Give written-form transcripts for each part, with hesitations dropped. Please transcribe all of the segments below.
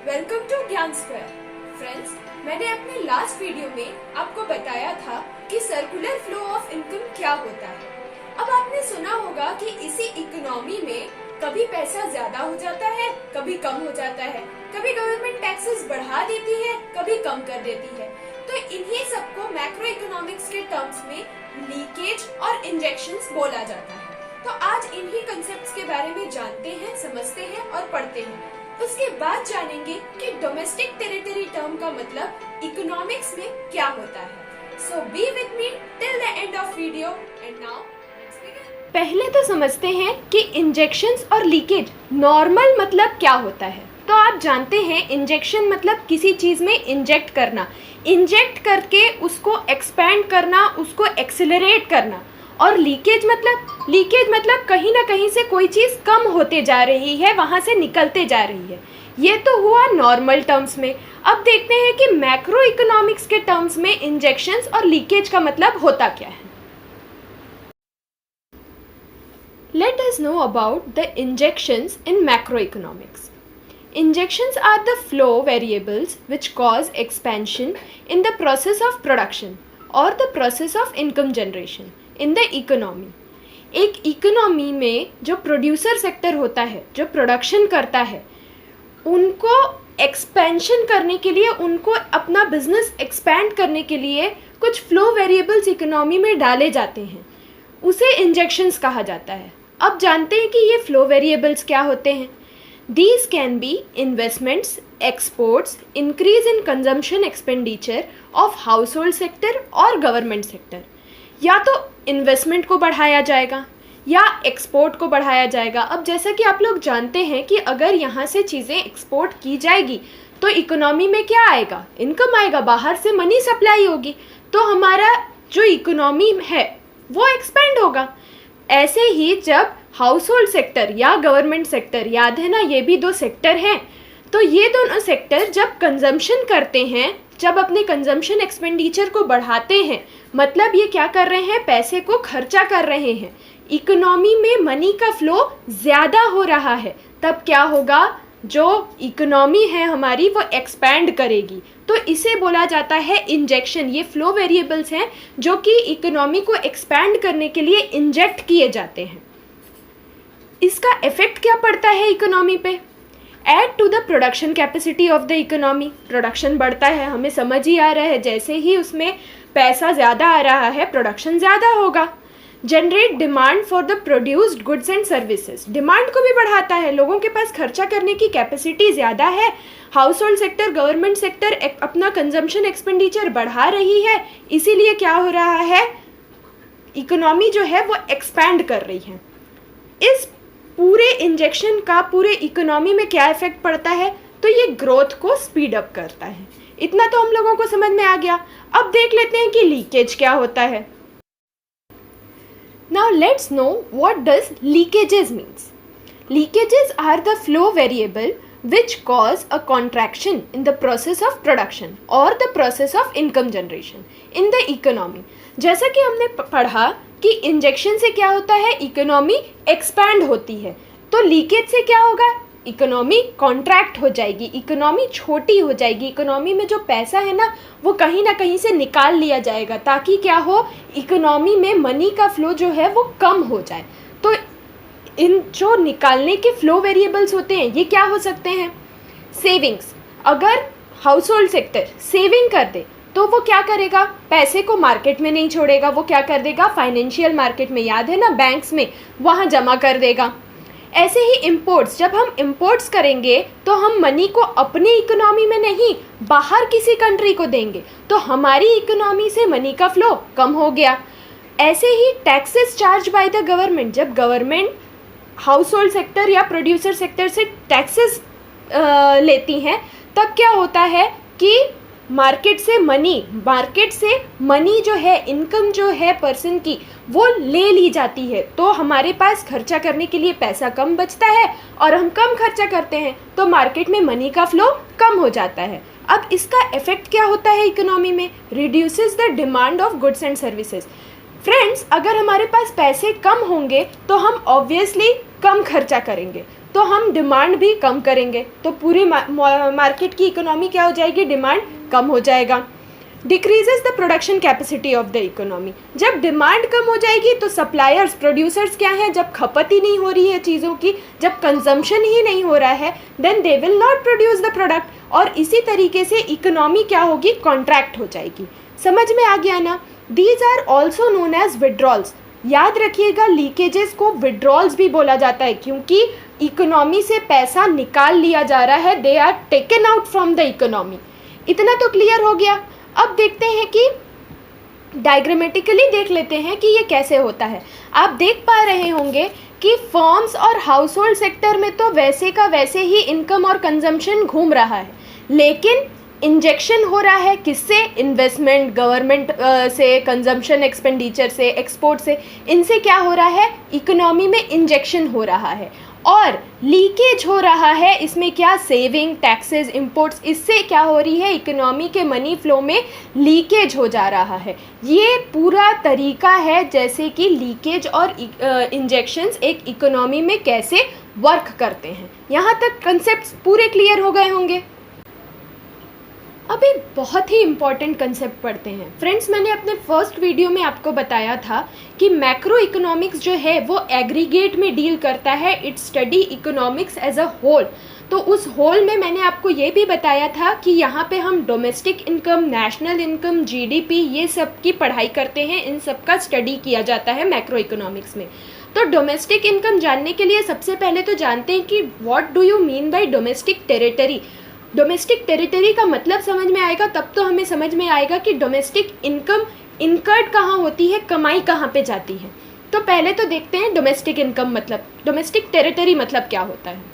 Welcome to ज्ञान square. Friends, मैंने अपने लास्ट वीडियो में आपको बताया था कि सर्कुलर फ्लो ऑफ इनकम क्या होता है। अब आपने सुना होगा कि इसी इकोनॉमी में कभी पैसा ज्यादा हो जाता है, कभी कम हो जाता है, कभी गवर्नमेंट टैक्सेस बढ़ा देती है, कभी कम कर देती है। तो इन्हीं सबको मैक्रो इकोनॉमिक्स के टर्म्स में लीकेज और इंजेक्शंस बोला जाता है। तो आज इन्हीं कंसेप्ट्स के बारे में जानते हैं, समझते हैं और पढ़ते हैं। उसके बाद जानेंगे कि डोमेस्टिक टेरिटरी टर्म का मतलब इकोनॉमिक्स में क्या होता है। So be with me till the end of video and now पहले तो समझते हैं कि इंजेक्शंस और लीकेज नॉर्मल मतलब क्या होता है। तो आप जानते हैं इंजेक्शन मतलब किसी चीज में इंजेक्ट करना, इंजेक्ट करके उसको एक्सपैंड करना, उसको एक्सेलरेट करना। और लीकेज मतलब कहीं ना कहीं से कोई चीज़ कम होते जा रही है, वहाँ से निकलते जा रही है। ये तो हुआ नॉर्मल टर्म्स में। अब देखते हैं कि मैक्रो इकोनॉमिक्स के टर्म्स में इंजेक्शंस और लीकेज का मतलब होता क्या है। Let us know about the injections in macroeconomics. Injections are the flow variables which cause expansion in the process of production or the process of income generation in the economy. एक economy में जो producer sector होता है, जो production करता है, उनको expansion करने के लिए, उनको अपना बिजनेस एक्सपैंड करने के लिए कुछ फ्लो वेरिएबल्स इकोनॉमी में डाले जाते हैं, उसे इंजेक्शंस कहा जाता है। अब जानते हैं कि ये फ्लो वेरिएबल्स क्या होते हैं। These can be investments, exports, increase in consumption expenditure of household sector और government sector। या तो इन्वेस्टमेंट को बढ़ाया जाएगा या एक्सपोर्ट को बढ़ाया जाएगा। अब जैसा कि आप लोग जानते हैं कि अगर यहाँ से चीज़ें एक्सपोर्ट की जाएगी तो इकोनॉमी में क्या आएगा, इनकम आएगा, बाहर से मनी सप्लाई होगी, तो हमारा जो इकोनॉमी है वो एक्सपेंड होगा। ऐसे ही जब हाउस होल्ड सेक्टर या गवर्नमेंट सेक्टर, याद है ना ये भी दो सेक्टर हैं, तो ये दोनों सेक्टर जब कंजम्पशन करते हैं, जब अपने कंजम्पशन एक्सपेंडिचर को बढ़ाते हैं, मतलब ये क्या कर रहे हैं, पैसे को खर्चा कर रहे हैं, इकोनॉमी में मनी का फ्लो ज़्यादा हो रहा है, तब क्या होगा, जो इकोनॉमी है हमारी वो एक्सपैंड करेगी। तो इसे बोला जाता है इंजेक्शन। ये फ्लो वेरिएबल्स हैं जो कि इकोनॉमी को एक्सपैंड करने के लिए इंजेक्ट किए जाते हैं। इसका इफेक्ट क्या पड़ता है इकोनॉमी पे? Add to the production capacity of the economy. Production बढ़ता है, हमें समझ ही आ रहा है, जैसे ही उसमें पैसा ज़्यादा आ रहा है प्रोडक्शन ज़्यादा होगा। Generate demand for the produced goods and services. Demand को भी बढ़ाता है, लोगों के पास खर्चा करने की कैपेसिटी ज़्यादा है, house hold sector, government sector अपना कंजम्पशन एक्सपेंडिचर बढ़ा रही है, इसीलिए क्या हो रहा है, इकोनॉमी जो है वो एक्सपैंड कर रही है। इस पूरे इंजेक्शन का पूरे इकोनॉमी में क्या इफेक्ट पड़ता है, तो ये ग्रोथ को स्पीड अप करता है। इतना तो हम लोगों को समझ में आ गया। अब देख लेते हैं कि लीकेज क्या होता है। Now let's know what does leakages means. Leakages are the flow variable which cause a contraction in the process of production or the process of income generation in the economy. जैसा कि हमने पढ़ा कि injection से क्या होता है, economy expand होती है, तो लीकेज से क्या होगा, इकोनॉमी कॉन्ट्रैक्ट हो जाएगी, इकोनॉमी छोटी हो जाएगी, इकोनॉमी में जो पैसा है ना वो कहीं ना कहीं से निकाल लिया जाएगा, ताकि क्या हो, इकोनॉमी में मनी का फ्लो जो है वो कम हो जाए। तो इन जो निकालने के फ्लो वेरिएबल्स होते हैं ये क्या हो सकते हैं, सेविंग्स। अगर हाउस होल्ड सेक्टर सेविंग कर दे तो वो क्या करेगा, पैसे को मार्केट में नहीं छोड़ेगा, वो क्या कर देगा, फाइनेंशियल मार्केट में, याद है ना, बैंक्स में, वहाँ जमा कर देगा। ऐसे ही इम्पोर्ट्स, जब हम इम्पोर्ट्स करेंगे तो हम मनी को अपनी इकोनॉमी में नहीं, बाहर किसी कंट्री को देंगे, तो हमारी इकोनॉमी से मनी का फ्लो कम हो गया। ऐसे ही taxes charge by the government, जब गवर्नमेंट हाउस होल्ड सेक्टर या प्रोड्यूसर सेक्टर से टैक्सेस लेती हैं, तब क्या होता है कि मार्केट से मनी जो है, इनकम जो है पर्सन की, वो ले ली जाती है, तो हमारे पास खर्चा करने के लिए पैसा कम बचता है और हम कम खर्चा करते हैं, तो मार्केट में मनी का फ्लो कम हो जाता है। अब इसका इफेक्ट क्या होता है इकोनॉमी में, reduces the demand of goods and services. Friends, अगर हमारे पास पैसे कम होंगे तो हम ऑब्वियसली कम खर्चा करेंगे, तो हम डिमांड भी कम करेंगे, तो पूरी मार्केट की इकोनॉमी क्या हो जाएगी, डिमांड कम हो जाएगा। Decreases the production capacity of the economy, जब डिमांड कम हो जाएगी तो सप्लायर्स, प्रोड्यूसर्स क्या हैं, जब खपत ही नहीं हो रही है चीज़ों की, जब कंजम्पशन ही नहीं हो रहा है, then they will not produce the product, और इसी तरीके से इकोनॉमी क्या होगी, कॉन्ट्रैक्ट हो जाएगी। समझ में आ गया ना। These are also known as withdrawals. याद रखिएगा, लीकेजेस को विड्रॉल्स भी बोला जाता है, क्योंकि इकोनॉमी से पैसा निकाल लिया जा रहा है, they are taken out from the economy. इतना तो क्लियर हो गया। अब देखते हैं कि डायग्रामेटिकली देख लेते हैं कि ये कैसे होता है। आप देख पा रहे होंगे कि फर्म्स और हाउस होल्ड सेक्टर में तो वैसे का वैसे ही इनकम और कंजम्पशन घूम रहा है, लेकिन इंजेक्शन हो रहा है किससे, इन्वेस्टमेंट, गवर्नमेंट से, कंजम्पशन एक्सपेंडिचर से, एक्सपोर्ट से, इनसे क्या हो रहा है, इकोनॉमी में इंजेक्शन हो रहा है। और लीकेज हो रहा है, इसमें क्या, सेविंग, टैक्सेस, इंपोर्ट्स, इससे क्या हो रही है, इकोनॉमी के मनी फ्लो में लीकेज हो जा रहा है। ये पूरा तरीका है जैसे कि लीकेज और इंजेक्शंस एक इकोनॉमी में कैसे वर्क करते हैं। यहाँ तक कंसेप्ट्स पूरे क्लियर हो गए होंगे। अब एक बहुत ही इम्पॉर्टेंट कंसेप्ट पढ़ते हैं। फ्रेंड्स, मैंने अपने फर्स्ट वीडियो में आपको बताया था कि मैक्रो इकोनॉमिक्स जो है वो एग्रीगेट में डील करता है, it study economics as a whole. तो उस होल में मैंने आपको ये भी बताया था कि यहाँ पे हम domestic income, national income, GDP, ये सब की पढ़ाई करते हैं, इन सब का स्टडी किया जाता है मैक्रो इकोनॉमिक्स में। तो डोमेस्टिक इनकम जानने के लिए सबसे पहले तो जानते हैं कि what do you mean by domestic territory. Domestic territory का मतलब समझ में आएगा तब तो हमें समझ में आएगा कि डोमेस्टिक इनकम इनकर्ड कहाँ होती है, कमाई कहाँ पे जाती है। तो पहले तो देखते हैं डोमेस्टिक इनकम मतलब, डोमेस्टिक टेरिटरी मतलब क्या होता है।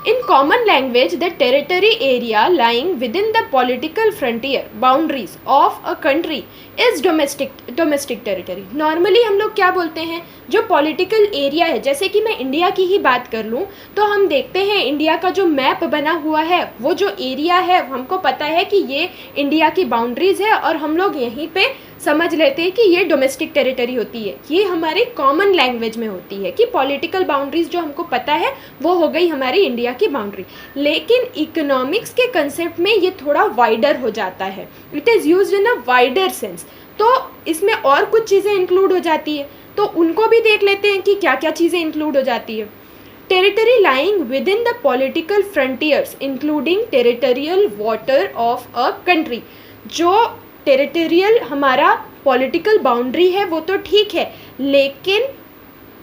In common language, the territory area lying within the political frontier boundaries of a country is domestic territory. Normally हम लोग क्या बोलते हैं, जो political area है, जैसे कि मैं इंडिया की ही बात कर लूँ तो हम देखते हैं इंडिया का जो मैप बना हुआ है, वो जो एरिया है हमको पता है कि ये इंडिया की बाउंड्रीज है, और हम लोग यहीं पे समझ लेते हैं कि ये डोमेस्टिक टेरिटरी होती है। ये हमारी कॉमन लैंग्वेज में होती है कि पॉलिटिकल बाउंड्रीज जो हमको पता है वो हो गई हमारी इंडिया की बाउंड्री। लेकिन इकोनॉमिक्स के कंसेप्ट में ये थोड़ा वाइडर हो जाता है, it is used in a wider sense. तो इसमें और कुछ चीज़ें इंक्लूड हो जाती है, तो उनको भी देख लेते हैं कि क्या क्या चीज़ें इंक्लूड हो जाती है। Territory lying with in the political frontiers including territorial water of a country. जो टेरिटोरियल हमारा पॉलिटिकल बाउंड्री है वो तो ठीक है, लेकिन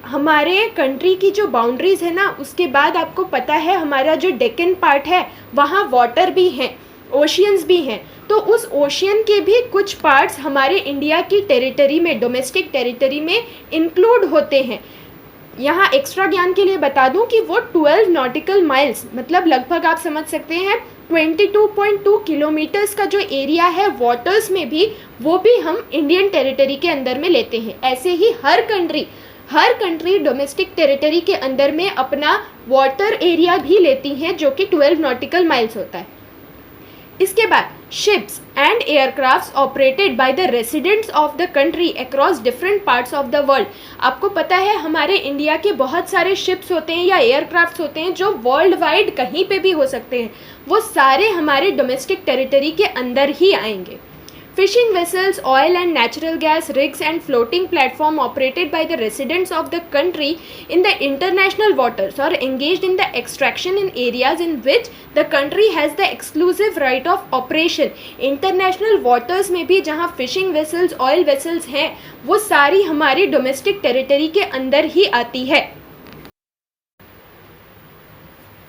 हमारे कंट्री की जो बाउंड्रीज है ना, उसके बाद आपको पता है हमारा जो डेक्कन पार्ट है वहाँ वाटर भी हैं, ओशियंस भी हैं। तो उस ओशियन के भी कुछ पार्ट्स हमारे इंडिया की टेरिटरी में, डोमेस्टिक टेरिटरी में इंक्लूड होते हैं। यहाँ एक्स्ट्रा ज्ञान के लिए बता दूं कि वो 12 नॉटिकल माइल्स, मतलब लगभग आप समझ सकते हैं 22.2 किलोमीटर्स का जो एरिया है वाटर्स में भी, वो भी हम इंडियन टेरिटरी के अंदर में लेते हैं। ऐसे ही हर कंट्री डोमेस्टिक टेरिटरी के अंदर में अपना वाटर एरिया भी लेती हैं, जो कि 12 नॉटिकल माइल्स होता है। इसके बाद ships and aircrafts operated by the residents of the country across different parts of the world। आपको पता है हमारे इंडिया के बहुत सारे शिप्स होते हैं या एयरक्राफ्ट्स होते हैं जो वर्ल्ड वाइड कहीं पे भी हो सकते हैं, वो सारे हमारे डोमेस्टिक टेरिटरी के अंदर ही आएंगे। Fishing vessels, oil and natural gas rigs and floating platform operated by the residents of the country in the international waters or engaged in the extraction in areas in which the country has the exclusive right of operation। International waters में भी जहाँ fishing vessels, oil vessels हैं, वो सारी हमारी domestic territory के अंदर ही आती है।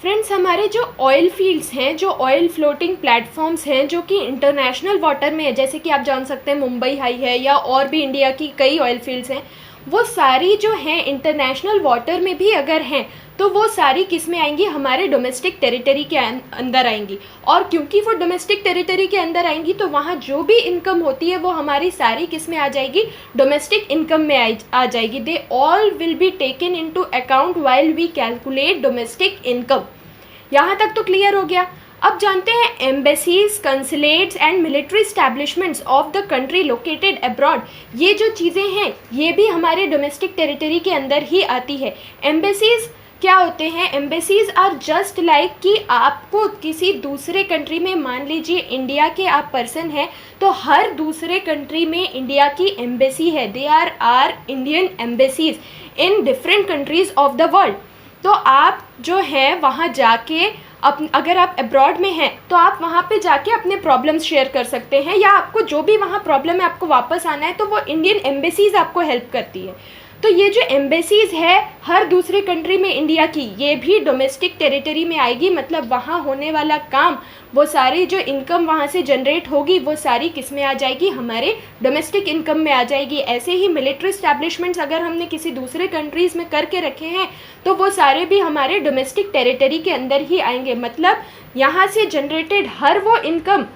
फ्रेंड्स, हमारे जो ऑयल फील्ड्स हैं, जो ऑयल फ्लोटिंग प्लेटफॉर्म्स हैं, जो कि इंटरनेशनल वाटर में है, जैसे कि आप जान सकते हैं मुंबई हाई है या और भी इंडिया की कई ऑयल फील्ड्स हैं, वो सारी जो हैं इंटरनेशनल वाटर में भी अगर हैं तो वो सारी किस में आएंगी, हमारे डोमेस्टिक टेरिटरी के अंदर आएंगी। और क्योंकि वो डोमेस्टिक टेरिटरी के अंदर आएंगी तो वहाँ जो भी इनकम होती है वो हमारी सारी किस में आ जाएगी, डोमेस्टिक इनकम में आ जाएगी। They all will be taken into account while we calculate domestic income. यहाँ तक तो क्लियर हो गया। अब जानते हैं embassies, consulates and military establishments of the country located abroad. ये जो चीज़ें हैं ये भी हमारे डोमेस्टिक टेरिटरी के अंदर ही आती है। एम्बेसीज क्या होते हैं, एम्बेसीज आर जस्ट लाइक कि आपको किसी दूसरे कंट्री में, मान लीजिए इंडिया के आप पर्सन हैं, तो हर दूसरे कंट्री में इंडिया की एम्बेसी है. They are Indian embassies in different countries of the world. तो आप जो है वहाँ जाके अगर आप अब्रॉड में हैं तो आप वहाँ पे जाके अपने प्रॉब्लम्स शेयर कर सकते हैं, या आपको जो भी वहाँ प्रॉब्लम है आपको वापस आना है तो वो इंडियन एम्बेसीज आपको हेल्प करती है. तो ये जो एम्बेसीज है हर दूसरे कंट्री में इंडिया की, ये भी डोमेस्टिक टेरिटरी में आएगी. मतलब वहाँ होने वाला काम, वो सारी जो इनकम वहाँ से जनरेट होगी वो सारी किस में आ जाएगी, हमारे डोमेस्टिक इनकम में आ जाएगी. ऐसे ही मिलिट्री इस्टेब्लिशमेंट्स अगर हमने किसी दूसरे कंट्रीज़ में करके रखे हैं तो वो सारे भी हमारे डोमेस्टिक टेरिटरी के अंदर ही आएंगे. मतलब यहाँ से जनरेटेड हर वो इनकम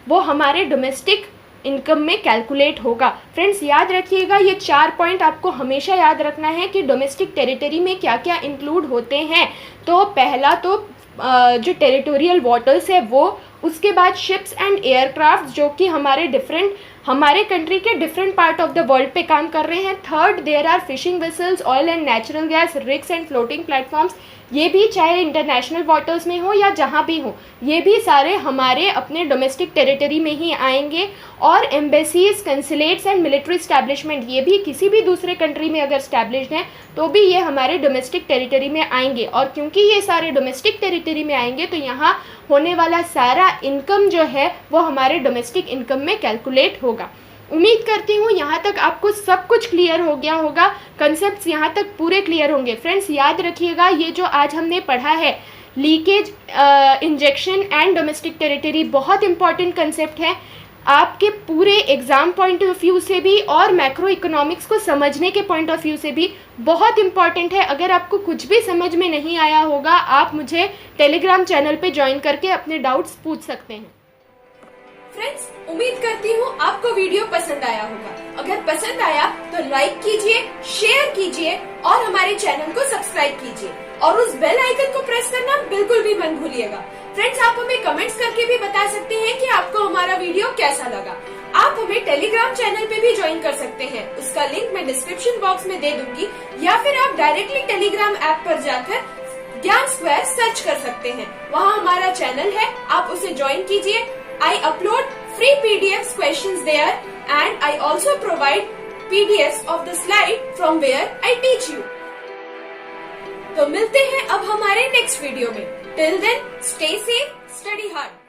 वो हमारे डोमेस्टिक इनकम में कैलकुलेट होगा. फ्रेंड्स याद रखिएगा, ये 4 पॉइंट आपको हमेशा याद रखना है कि डोमेस्टिक टेरिटरी में क्या क्या इंक्लूड होते हैं. तो पहला तो जो टेरिटोरियल वाटर्स है वो, उसके बाद शिप्स एंड एयरक्राफ्ट जो कि हमारे कंट्री के different part of the world पे काम कर रहे हैं. Third, there are fishing vessels, oil and natural gas rigs and floating platforms. ये भी चाहे इंटरनेशनल वाटर्स में हो या जहाँ भी हो, ये भी सारे हमारे अपने डोमेस्टिक टेरिटरी में ही आएंगे. और embassies, consulates and military establishment, ये भी किसी भी दूसरे कंट्री में अगर इस्टेब्लिश्ड हैं तो भी ये हमारे डोमेस्टिक टेरिटरी में आएंगे. और क्योंकि ये सारे डोमेस्टिक टेरिटरी में आएंगे तो यहाँ होने वाला सारा इनकम जो है वो हमारे डोमेस्टिक इनकम में कैलकुलेट होगा. उम्मीद करती हूँ यहाँ तक आपको सब कुछ क्लियर हो गया होगा, कंसेप्ट्स यहाँ तक पूरे क्लियर होंगे. फ्रेंड्स याद रखिएगा, ये जो आज हमने पढ़ा है leakage, injection and domestic territory, बहुत इंपॉर्टेंट कंसेप्ट है आपके पूरे एग्जाम पॉइंट ऑफ व्यू से भी और मैक्रो इकोनॉमिक्स को समझने के पॉइंट ऑफ व्यू से भी बहुत इंपॉर्टेंट है. अगर आपको कुछ भी समझ में नहीं आया होगा आप मुझे टेलीग्राम चैनल पे ज्वाइन करके अपने डाउट्स पूछ सकते हैं. फ्रेंड्स उम्मीद करती हूँ आपको वीडियो पसंद आया होगा. अगर पसंद आया तो लाइक कीजिए, शेयर कीजिए और हमारे चैनल को सब्सक्राइब कीजिए और उस बेल आइकन को प्रेस करना बिल्कुल भी मत भूलिएगा. फ्रेंड्स आप हमें कमेंट्स करके भी बता सकते हैं कि आपको हमारा वीडियो कैसा लगा. आप हमें टेलीग्राम चैनल पे भी ज्वाइन कर सकते हैं, उसका लिंक मैं डिस्क्रिप्शन बॉक्स में दे दूंगी, या फिर आप डायरेक्टली टेलीग्राम ऐप पर जाकर ज्ञान स्क्वायर सर्च कर सकते हैं. वहाँ हमारा चैनल है, आप उसे ज्वाइन कीजिए. I upload free PDFs questions there and I also provide PDFs of the slide from where I teach you. तो मिलते हैं अब हमारे नेक्स्ट वीडियो में. Till then, stay safe, study hard.